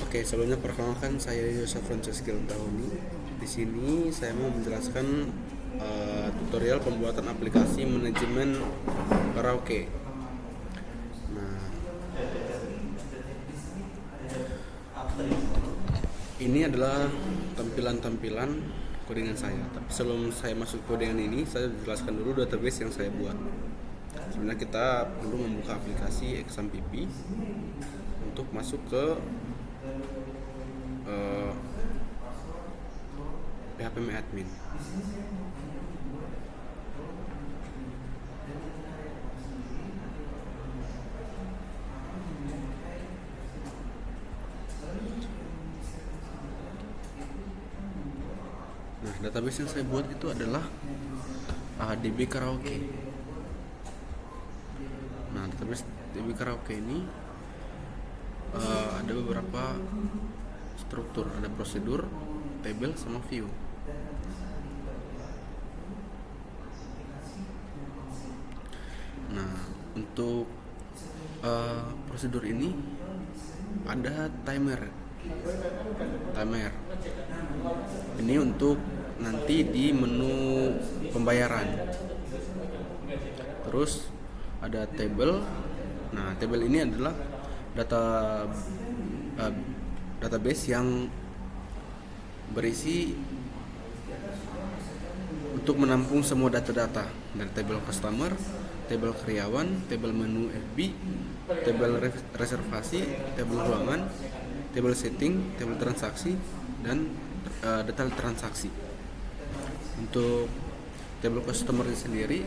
Oke, sebelumnya perkenalkan saya Yosef Franceschi Tahuni. Di sini saya mau menjelaskan tutorial pembuatan aplikasi manajemen karaoke. Nah, ini adalah tampilan-tampilan codingan saya. Tapi sebelum saya masuk codingan ini, saya jelaskan dulu database yang saya buat. Sebenarnya kita perlu membuka aplikasi XAMPP untuk masuk ke PHP admin. Nah, database yang saya buat itu adalah DB Karaoke. Nah, database DB Karaoke ini ada beberapa struktur, ada prosedur, table, sama view. Nah, untuk prosedur ini ada timer. Ini untuk nanti di menu pembayaran. Terus ada table. Nah, table ini adalah database yang berisi untuk menampung semua data-data dari table customer, table karyawan, table menu FB, table reservasi, table ruangan, table setting, table transaksi, dan detail transaksi. Untuk table customer sendiri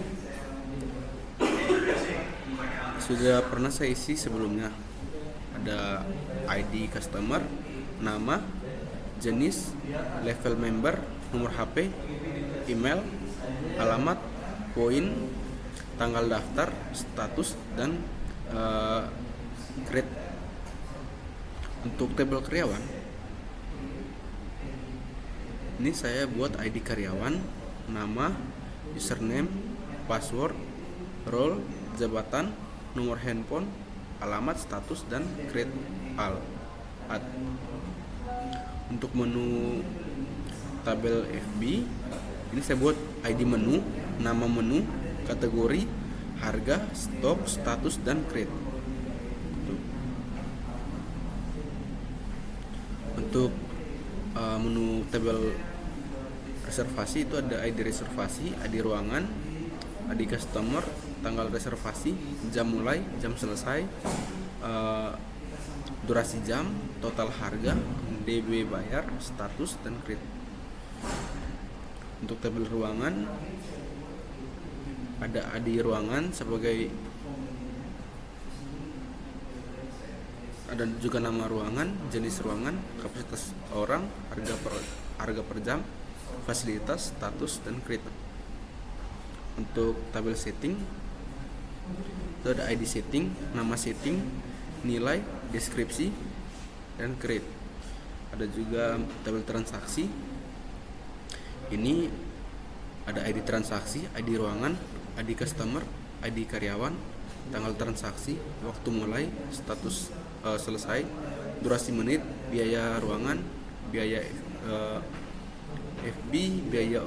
sudah pernah saya isi sebelumnya. Ada ID customer, nama, jenis, level member, nomor HP, email, alamat, poin, tanggal daftar, status, dan grade. Untuk tabel karyawan, ini saya buat ID karyawan, nama, username, password, role, jabatan, nomor handphone, alamat, status, dan grade add. Untuk menu tabel FB, ini saya buat ID menu, nama menu, kategori, harga, stok, status, dan grade. Untuk menu tabel reservasi itu ada ID reservasi, ID ruangan, ID customer, tanggal reservasi, jam mulai, jam selesai, durasi jam, total harga, DB bayar, status, dan grade. Untuk tabel ruangan ada ID ruangan sebagai, ada juga nama ruangan, jenis ruangan, kapasitas orang, harga per jam, fasilitas, status, dan grade. Untuk tabel setting itu ada ID setting, nama setting, nilai, deskripsi, dan grade. Ada juga tabel transaksi. Ini ada ID transaksi, ID ruangan, ID customer, ID karyawan, tanggal transaksi, waktu mulai, status selesai, durasi menit, biaya ruangan, biaya FB, biaya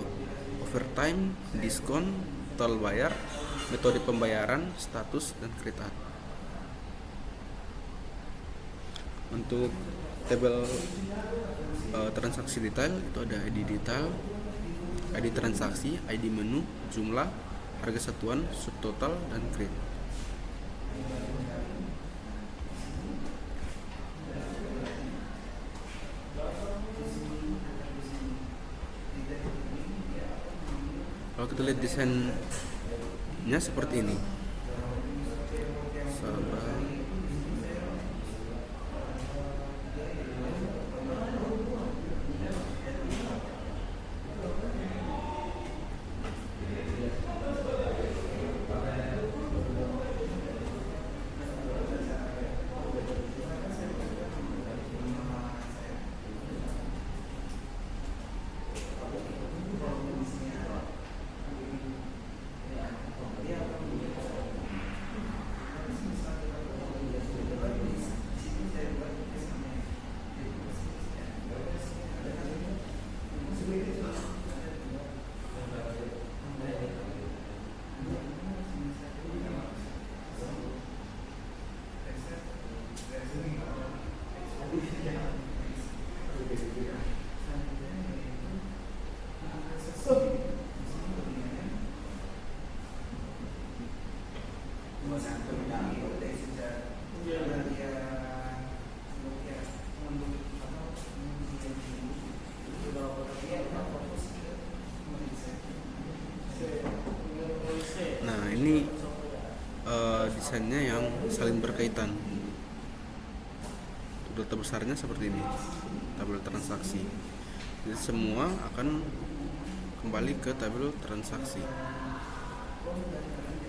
overtime, diskon, total bayar, metode pembayaran, status, dan grade add. Untuk tabel transaksi detail itu ada ID detail, ID transaksi, ID menu, jumlah, harga satuan, subtotal, dan grade. Kalau kita lihat desainnya seperti ini. desainnya yang saling berkaitan. Untuk data besarnya seperti ini, tabel transaksi. Jadi semua akan kembali ke tabel transaksi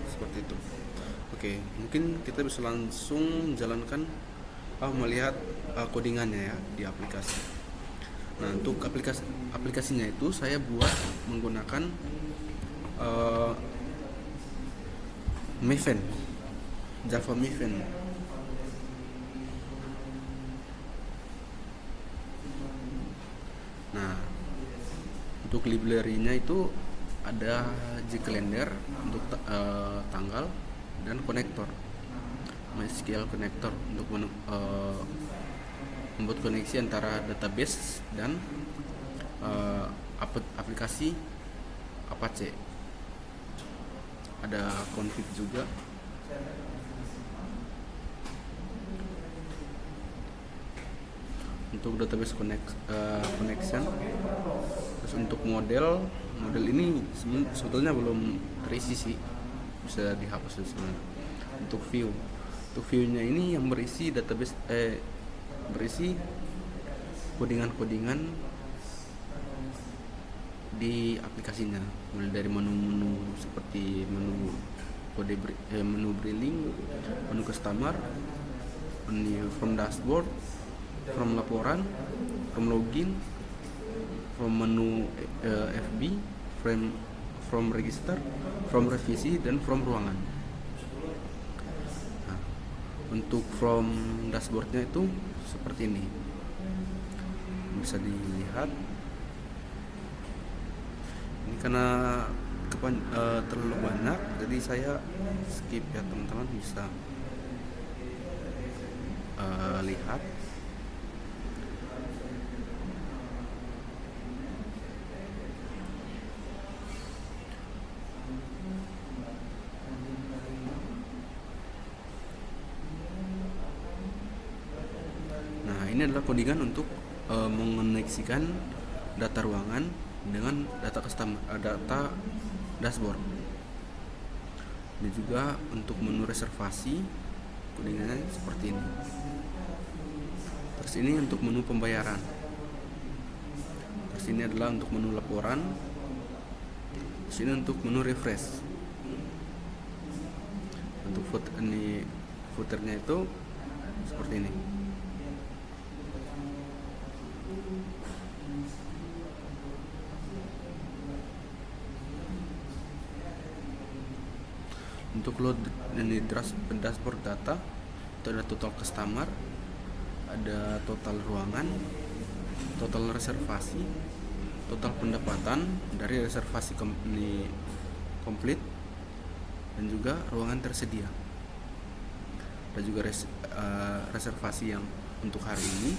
seperti itu. Oke, mungkin kita bisa langsung jalankan melihat codingannya ya di aplikasi. Nah, untuk aplikasinya itu saya buat menggunakan Maven, Java Maven. Nah, untuk library-nya itu ada Gcalendar untuk tanggal dan konektor, MySQL connector untuk membuat koneksi antara database dan aplikasi Apache. Ada config juga. Untuk database connection. Terus untuk model ini sebetulnya belum terisi sih, bisa dihapus sebenarnya. Untuk view-nya ini yang berisi database berisi kodingan di aplikasinya, mulai dari menu-menu seperti menu menu briling, menu customer, menu from dashboard, from laporan, from login, from menu FB, from register, from revisi, dan from ruangan. Nah, untuk from dashboardnya itu seperti ini, bisa dilihat. Ini karena terlalu banyak, jadi saya skip ya, teman-teman bisa lihat. Nah, ini adalah codingan untuk mengoneksikan data ruangan dengan data data dashboard. Ini juga untuk menu reservasi, codingannya seperti ini. Terus ini untuk menu pembayaran. Terus ini adalah untuk menu laporan. Terus ini untuk menu refresh. Untuk footernya itu seperti ini. Untuk load ini dashboard data itu ada total customer, ada total ruangan, total reservasi, total pendapatan dari reservasi komplit, dan juga ruangan tersedia. Ada juga reservasi yang untuk hari ini.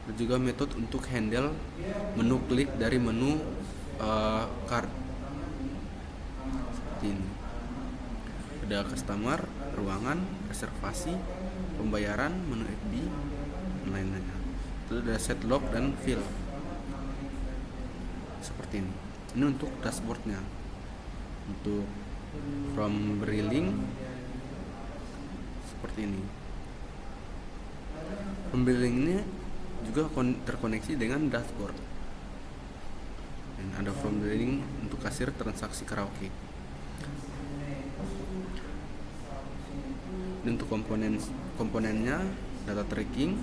Ada juga metode untuk handle menu klik dari menu card. Ini ada customer, ruangan, reservasi, pembayaran, menu FB, dan lain-lainnya. Itu ada set log dan fill seperti ini. Ini untuk dashboardnya. Untuk from briling seperti ini. From briling ini juga terkoneksi dengan dashboard. Dan ada from briling untuk kasir transaksi karaoke. Dan untuk komponennya data tracking,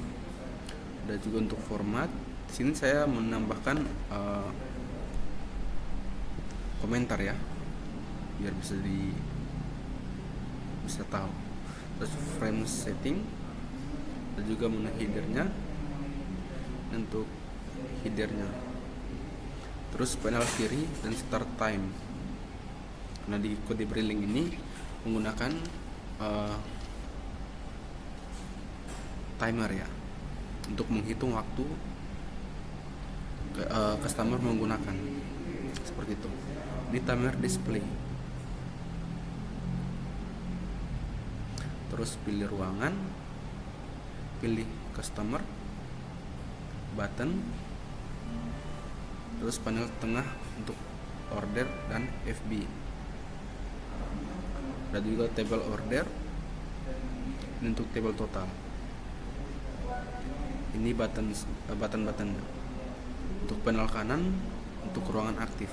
ada juga untuk format. Di sini saya menambahkan komentar ya, biar bisa tahu. Terus frame setting, ada juga menu headernya, untuk headernya. Terus panel kiri dan start time. Nah, di kode briling ini menggunakan timer ya, untuk menghitung waktu customer menggunakan, seperti itu. Ini timer display. Terus pilih ruangan, pilih customer, button, terus panel tengah untuk order dan FB. Ada juga table order. Ini untuk table total. Ini button-buttonnya. Untuk panel kanan untuk ruangan aktif.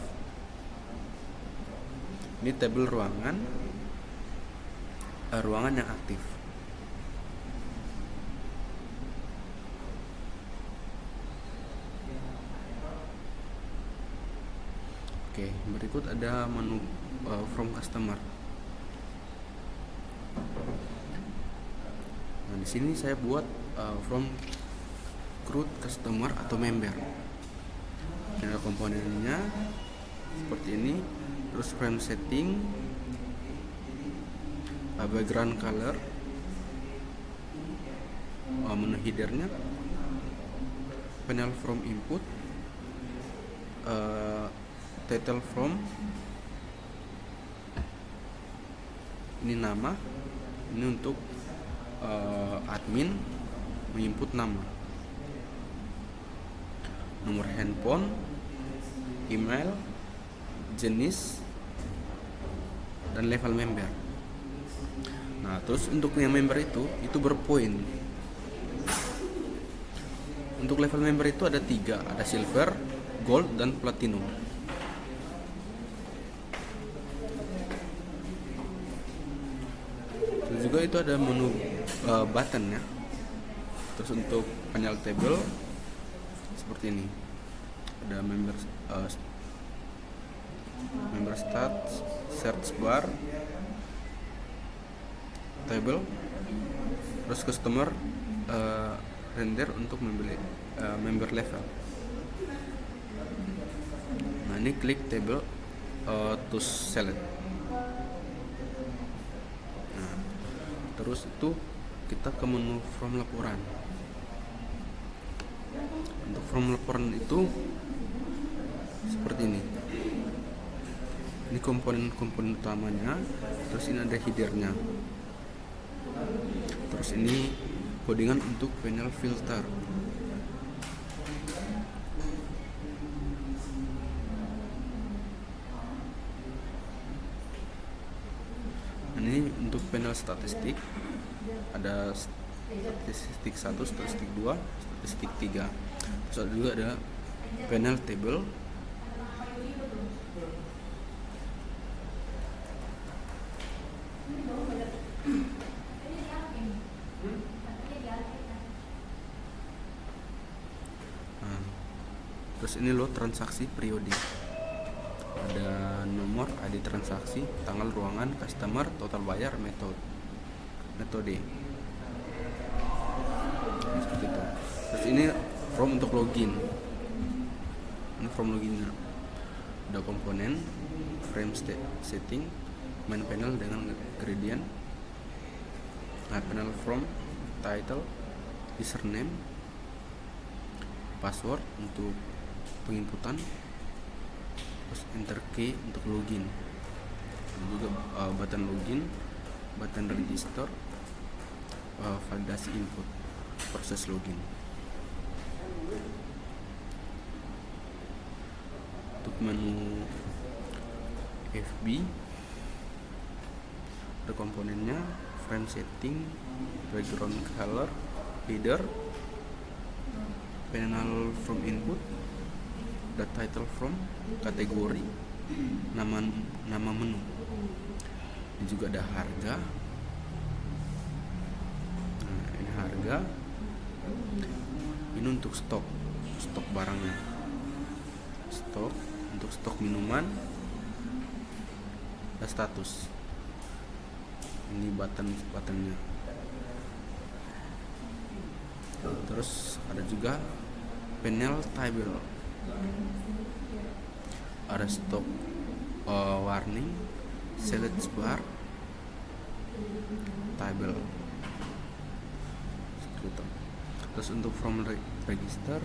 Ini tabel ruangan yang aktif. Oke, berikut ada menu from customer. Nah, di sini saya buat from create customer atau member. Ini ada komponennya seperti ini. Terus frame setting, background color, menu headernya, panel from input, title from, ini nama, ini untuk admin menginput nama, nomor handphone, email, jenis, dan level member. Nah, terus untuk yang member itu berpoin. Untuk level member itu ada 3, ada silver, gold, dan platinum. Terus juga itu ada menu button ya. Terus untuk panel table seperti ini. Ada member stats, search bar, table, terus customer render untuk membeli member level. Nah, ini klik table to select. Nah, terus itu kita ke menu from laporan. Untuk from laporan itu seperti ini. Ini komponen utamanya. Terus ini ada headernya. Terus ini codingan untuk panel filter. Ini untuk panel statistik, ada statistik 1, statistik 2, statistik 3. Terus juga ada panel table, terus ini lo transaksi periodik, ada nomor ID transaksi, tanggal ruangan, customer, total bayar, metode seperti itu. Terus ini from untuk login, ini from loginnya, ada komponen, frame setting, main panel dengan gradient, nah panel from, title, username, password untuk penginputan, terus enter key untuk login. Dan juga button login, button register, validasi input, proses login. Untuk menu FB ada komponennya, frame setting, background color, header, panel from input, the title from, kategori, nama menu. Ini juga ada harga. Nah, ini harga. Ini untuk stok barangnya. Stok untuk stok minuman. Ada status. Ini buttonnya. Terus ada juga panel table, ada stop warning, select bar, table seperti itu. Terus untuk from register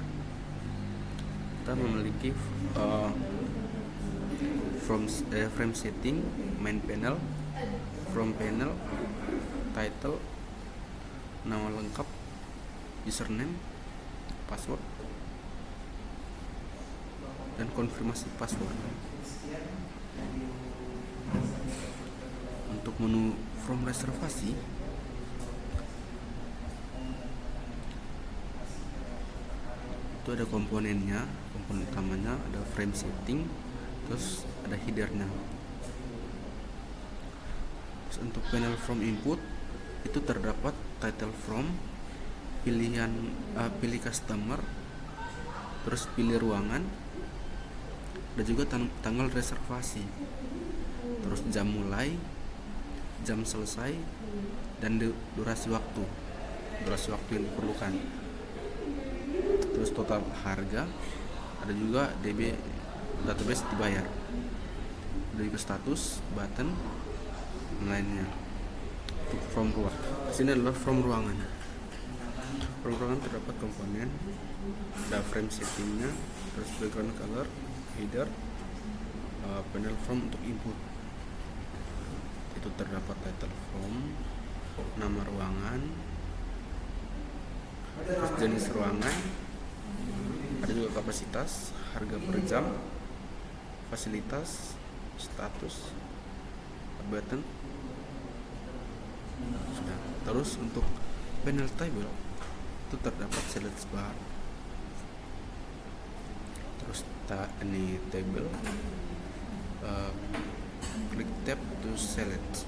kita memiliki frame setting, main panel, from panel, title, nama lengkap, username, password, dan konfirmasi password. untuk menu from reservasi itu ada komponennya, komponen utamanya ada frame setting, terus ada headernya. Terus untuk panel from input itu terdapat title from, pilihan pilih customer, terus pilih ruangan, ada juga tanggal reservasi, terus jam mulai, jam selesai, dan durasi waktu yang diperlukan. Terus total harga, ada juga DB database dibayar, ada juga status, button, dan lainnya. Untuk from ruangan, sini adalah from ruangan. From ruangan terdapat komponen, ada frame settingnya, terus background color, header, panel from untuk input. Itu terdapat title from, nama ruangan, terus jenis ruangan, ada juga kapasitas, harga per jam, fasilitas, status, button. Sudah. Terus untuk panel table itu terdapat select bar, terus ini table, klik tab to select,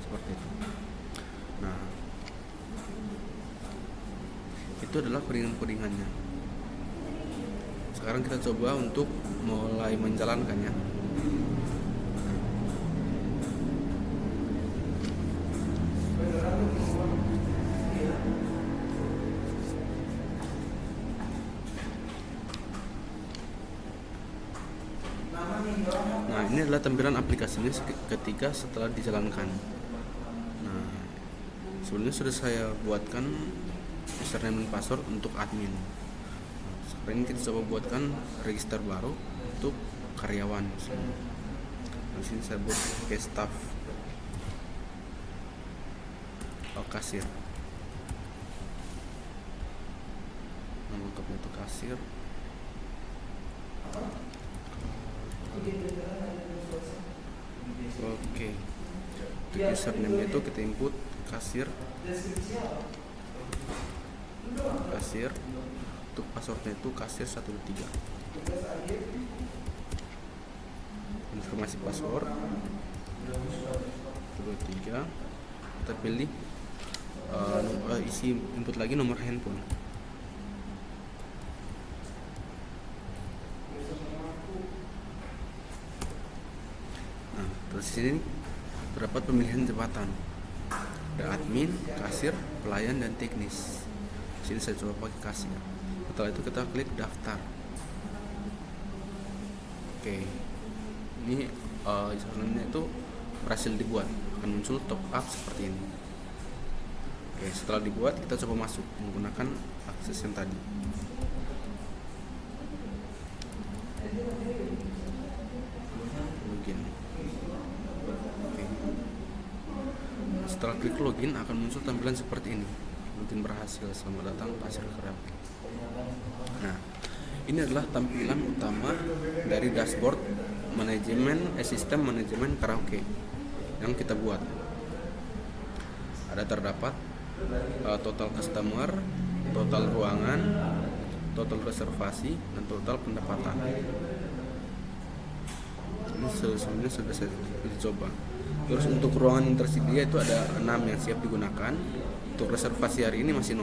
seperti itu. Nah, itu adalah codingan-codingannya. Sekarang kita coba untuk mulai menjalankannya. Nah, ini adalah tampilan aplikasinya ketika setelah dijalankan. Nah, sebelumnya sudah saya buatkan username dan password untuk admin. Sekarang ini kita coba buatkan register baru untuk karyawan. Di sini saya buat pakai staff, kasir. Nama lengkapnya itu kasir. Oke. Untuk username itu kita input kasir. Untuk passwordnya itu kasir 123. Informasi password 123. Kita pilih isi input lagi nomor handphone. Nah, terus sini terdapat pemilihan jabatan. Ada admin, kasir, pelayan, dan teknis. Sini saya coba pakai kasir. Setelah itu kita klik daftar. Oke, ini username itu berhasil dibuat, akan muncul top up seperti ini. Oke, setelah dibuat kita coba masuk menggunakan akses yang tadi. Login. Oke. Setelah klik login akan muncul tampilan seperti ini. Login berhasil, selamat datang kasir karaoke. Nah, ini adalah tampilan utama dari dashboard sistem manajemen karaoke yang kita buat. Ada terdapat total customer, total ruangan, total reservasi, dan total pendapatan. Ini sebenarnya sudah saya coba. Terus untuk ruangan yang tersedia itu ada 6 yang siap digunakan. Untuk reservasi hari ini masih 0.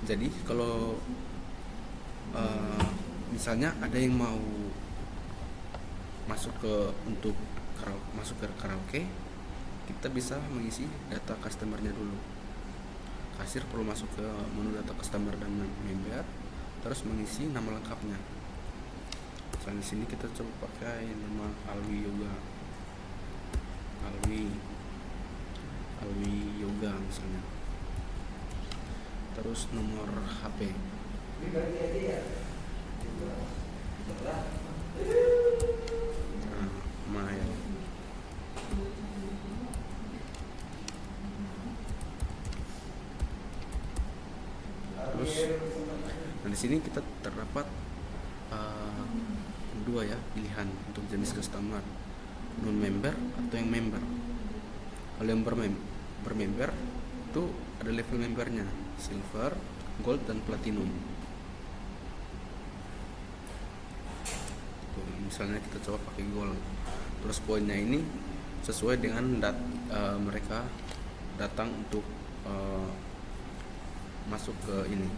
Jadi kalau misalnya ada yang mau masuk ke karaoke, kita bisa mengisi data customernya dulu. Kasir perlu masuk ke menu data customer dan member, terus mengisi nama lengkapnya. Misalnya di sini kita coba pakai nama Alwi Yoga, Alwi Yoga misalnya. Terus nomor HP. Mail. Terus, di sini kita terdapat dua ya pilihan untuk jenis customer, non member atau yang member. Kalau yang bermember itu ada level membernya, silver, gold, dan platinum. Tuh, misalnya kita coba pakai gold, terus poinnya ini sesuai dengan mereka datang untuk masuk ke ini,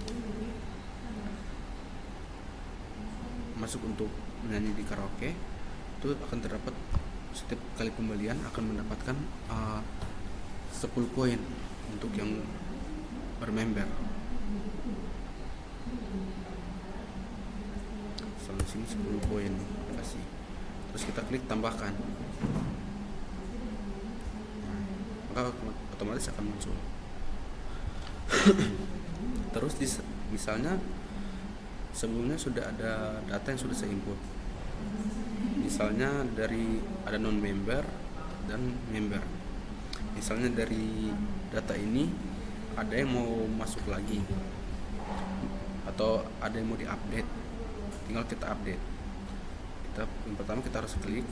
masuk untuk menyanyi di karaoke, itu akan terdapat setiap kali pembelian akan mendapatkan 10 poin untuk yang bermember. Misalnya sini 10 poin kasih, terus kita klik tambahkan, maka otomatis akan muncul. Terus misalnya sebelumnya sudah ada data yang sudah saya input, misalnya dari ada non member dan member. Misalnya dari data ini ada yang mau masuk lagi atau ada yang mau diupdate, tinggal kita update. Yang pertama kita harus klik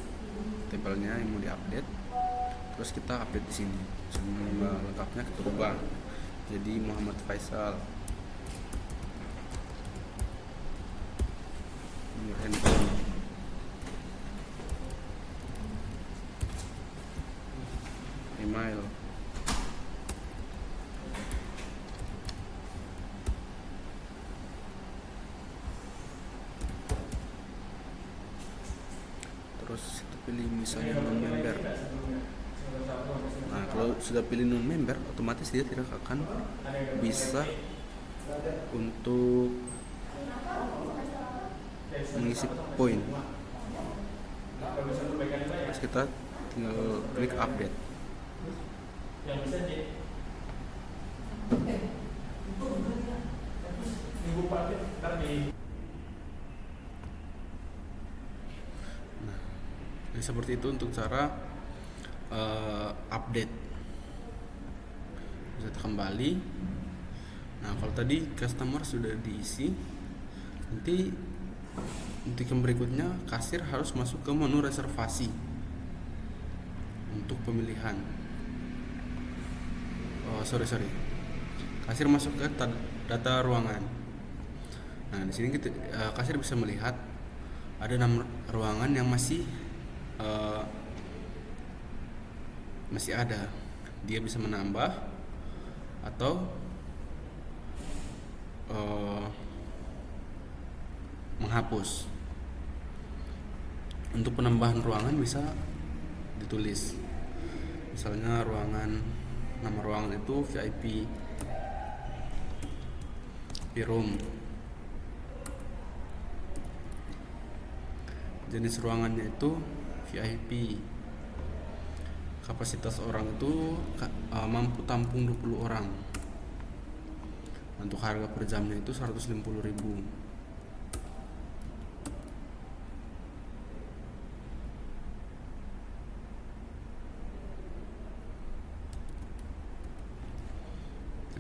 tabelnya yang mau diupdate, terus kita update di sini. Nama lengkapnya kita ubah jadi Muhammad Faisal, nomor handphone, email, terus kita pilih misalnya non member. Nah, kalau sudah pilih non member, otomatis dia tidak akan bisa untuk mengisi poin. Terus kita tinggal klik update. Nah, seperti itu untuk cara update. Bisa kembali. Nah, kalau tadi customer sudah diisi, nanti untuk yang berikutnya kasir harus masuk ke menu reservasi untuk pemilihan. Kasir masuk ke data ruangan. Nah, di sini kasir bisa melihat ada 6 ruangan yang masih ada. Dia bisa menambah atau menghapus. Untuk penambahan ruangan bisa ditulis, misalnya nama ruangan itu VIP room, jenis ruangannya itu VIP, kapasitas orang itu mampu tampung 20 orang. Untuk harga per jamnya itu 150.000.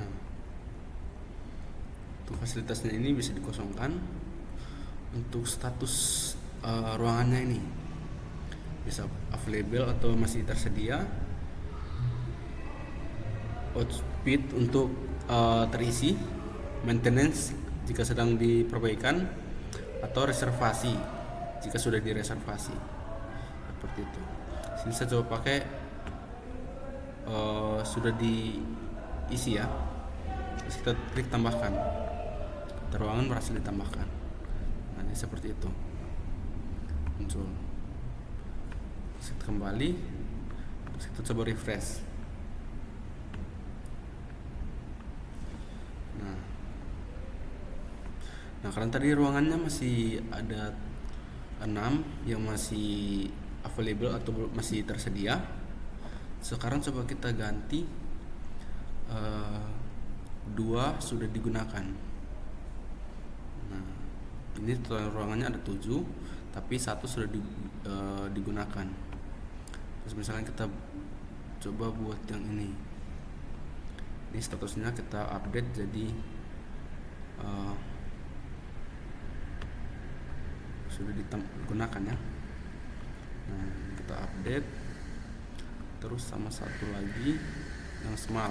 Nah, untuk fasilitasnya ini bisa dikosongkan. Untuk status ruangannya ini bisa available atau masih tersedia, outfit untuk terisi, maintenance jika sedang diperbaikan, atau reservasi jika sudah direservasi. Seperti itu. Sini saya coba pakai sudah diisi ya. Terus kita klik tambahkan. Ruangan berhasil ditambahkan. Nah, ini seperti itu. Muncul. Terus kita kembali. Terus kita coba refresh. Nah, karena tadi ruangannya masih ada 6 yang masih available atau masih tersedia. Sekarang coba kita ganti 2 sudah digunakan. Nah, ini total ruangannya ada 7, tapi 1 sudah digunakan. Terus misalnya kita coba buat yang ini. Ini statusnya kita update jadi sudah digunakan ya. Nah, kita update. Terus sama satu lagi yang small,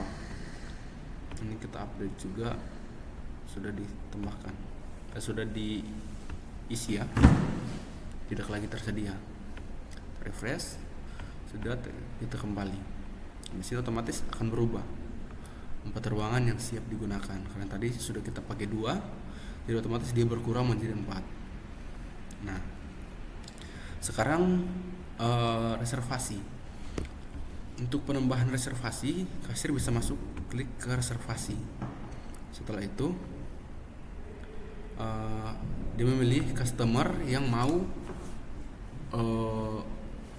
ini kita update juga, sudah ditambahkan, sudah diisi ya, tidak lagi tersedia. Refresh, sudah kita kembali. Di sini otomatis akan berubah 4 ruangan yang siap digunakan, karena tadi sudah kita pakai 2, jadi otomatis dia berkurang menjadi 4. Nah, sekarang reservasi. Untuk penambahan reservasi, kasir bisa masuk klik ke reservasi. Setelah itu dia memilih customer yang mau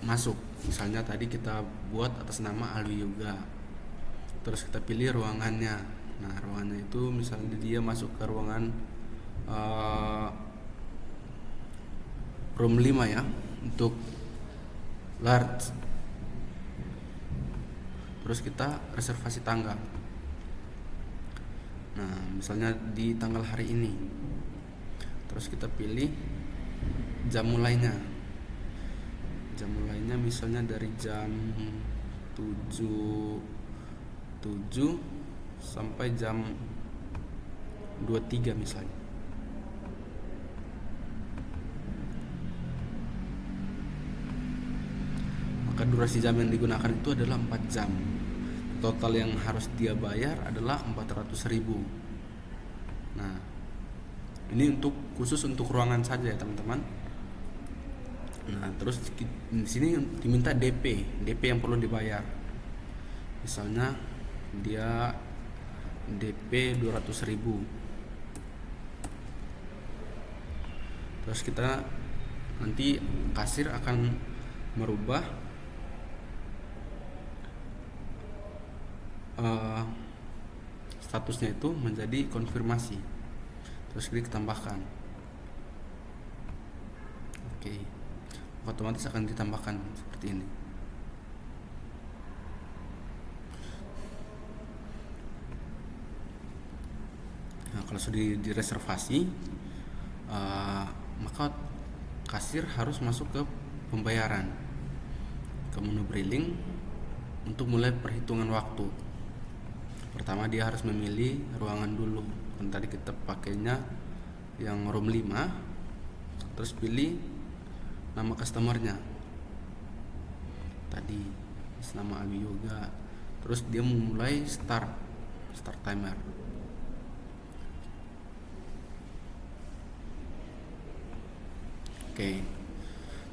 masuk. Misalnya tadi kita buat atas nama Alwi Yoga, terus kita pilih ruangannya. Nah, ruangannya itu misalnya dia masuk ke ruangan room 5 ya, untuk large. Terus kita reservasi tanggal. Nah, misalnya di tanggal hari ini. Terus kita pilih jam mulainya. Jam mulainya misalnya dari jam 7 sampai jam 23 misalnya. Maka durasi jam yang digunakan itu adalah 4 jam. Total yang harus dia bayar adalah 400.000. Nah, ini khusus untuk ruangan saja ya teman-teman. Nah, terus di sini diminta DP yang perlu dibayar. Misalnya dia DP 200.000. Terus kita nanti kasir akan merubah statusnya itu menjadi konfirmasi. Terus klik tambahkan. Oke. Otomatis akan ditambahkan seperti ini. Nah, kalau sudah direservasi, maka kasir harus masuk ke pembayaran, ke menu billing untuk mulai perhitungan waktu. Pertama dia harus memilih ruangan dulu. Kan tadi kita pakainya yang room 5. Terus pilih nama customernya. Tadi nama Alwi Yoga. Terus dia memulai start timer. Oke.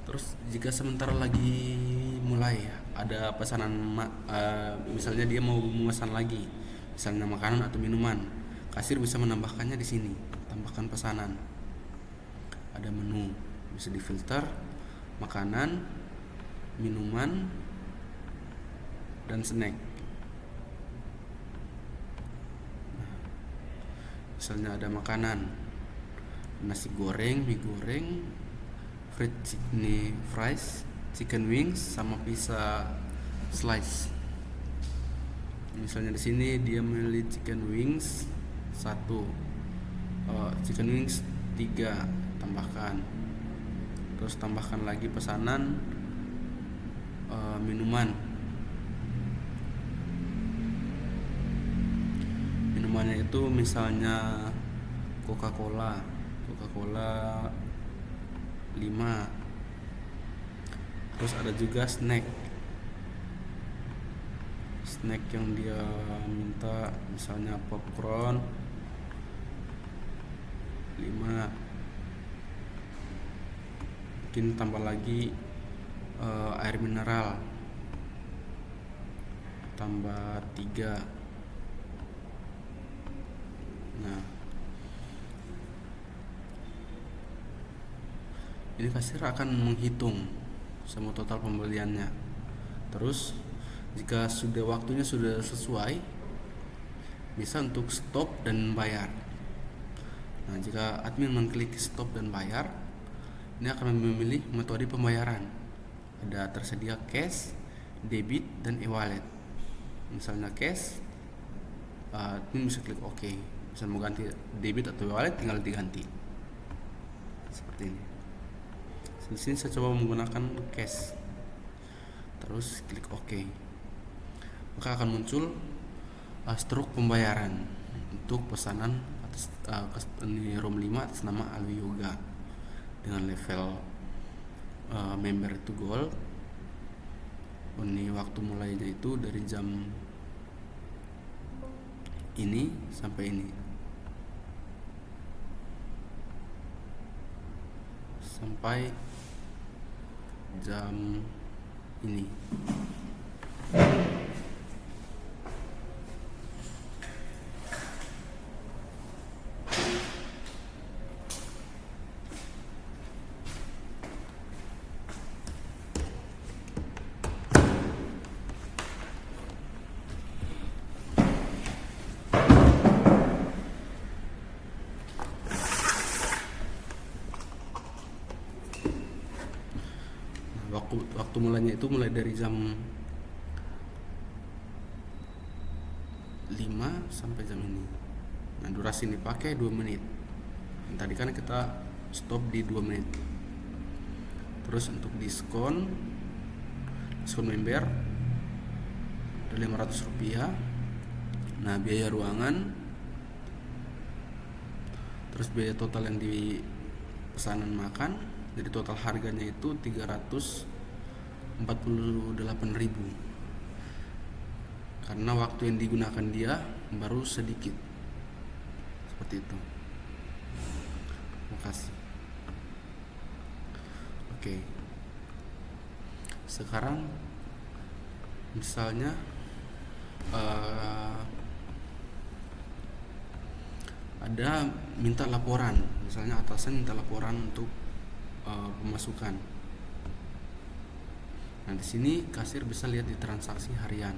Terus jika sebentar lagi mulai ada pesanan, misalnya dia mau memesan lagi, misalnya makanan atau minuman, kasir bisa menambahkannya di sini. Tambahkan pesanan. Ada menu, bisa difilter makanan, minuman, dan snack. Misalnya ada makanan, nasi goreng, mie goreng, fries, chicken wings, sama pizza slice. Misalnya di sini dia memilih chicken wings 1, chicken wings 3, tambahkan. Terus tambahkan lagi pesanan minuman. Minumannya itu misalnya Coca-Cola 5. Terus ada juga snack yang dia minta, misalnya popcorn 5. Mungkin tambah lagi air mineral tambah 3. Nah, ini kasir akan menghitung semua total pembeliannya. Terus jika waktunya sudah sesuai, bisa untuk stop dan bayar. Nah, jika admin mengklik stop dan bayar, ini akan memilih metode pembayaran. Ada tersedia cash, debit, dan e-wallet. Misalnya cash, admin bisa klik OK. Bisa mau ganti debit atau e-wallet, tinggal diganti. Seperti ini. Di sini saya coba menggunakan cash, terus klik OK, maka akan muncul struk pembayaran untuk pesanan atas room 5 atas nama Alwi Yoga dengan level member itu gold. Ini waktu mulainya itu dari jam ini sampai ini, sampai jam ini. Waktu mulainya itu mulai dari jam 5 sampai jam ini. Nah, durasi ini dipakai 2 menit. Dan tadi kan kita stop di 2 menit. Terus untuk diskon member ada Rp500. Nah, biaya ruangan, terus biaya total yang di pesanan makan, jadi total harganya itu 348.000, karena waktu yang digunakan dia baru sedikit, seperti itu. Terima kasih. Oke, sekarang misalnya ada minta laporan, misalnya atasan minta laporan untuk pemasukan. Nah, di sini kasir bisa lihat di transaksi harian.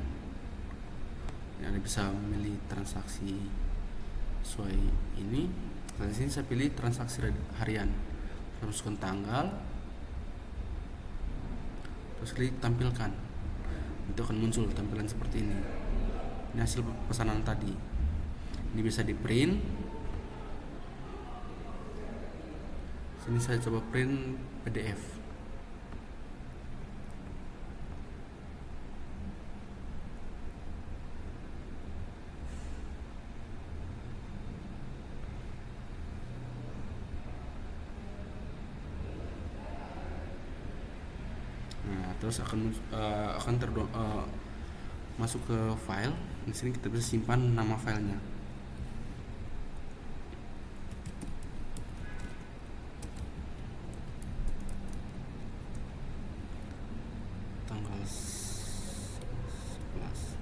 Anda bisa memilih transaksi sesuai ini. Nah, di sini saya pilih transaksi harian. Masukkan tanggal, terus klik tampilkan. Itu akan muncul tampilan seperti ini. Ini hasil pesanan tadi. Ini bisa di print. Sini saya coba print PDF. Nah, terus akan masuk ke file. Di sini kita bisa simpan nama filenya. Tanggal 11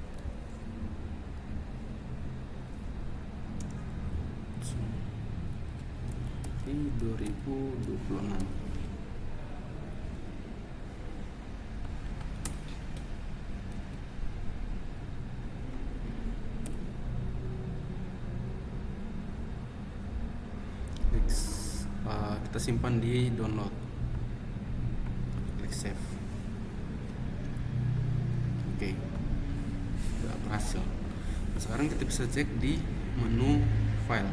2026. Kita simpan di download, klik save. Oke, sudah berhasil. Nah, sekarang kita bisa cek di menu file.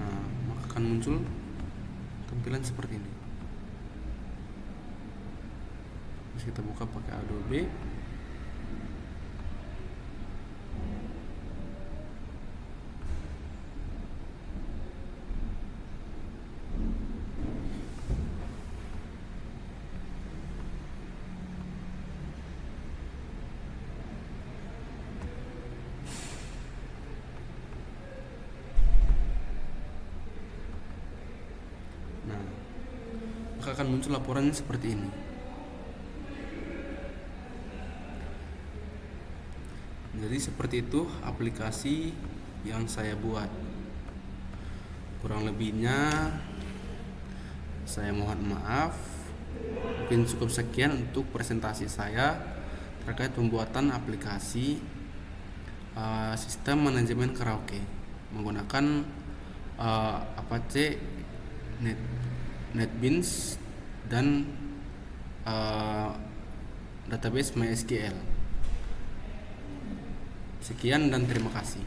Nah, maka akan muncul tampilan seperti ini. Terus kita buka pakai Adobe. Maka akan muncul laporannya seperti ini. Jadi seperti itu aplikasi yang saya buat. Kurang lebihnya saya mohon maaf. Mungkin cukup sekian untuk presentasi saya terkait pembuatan aplikasi sistem manajemen karaoke menggunakan Apache NetBeans dan database MySQL. Sekian dan terima kasih.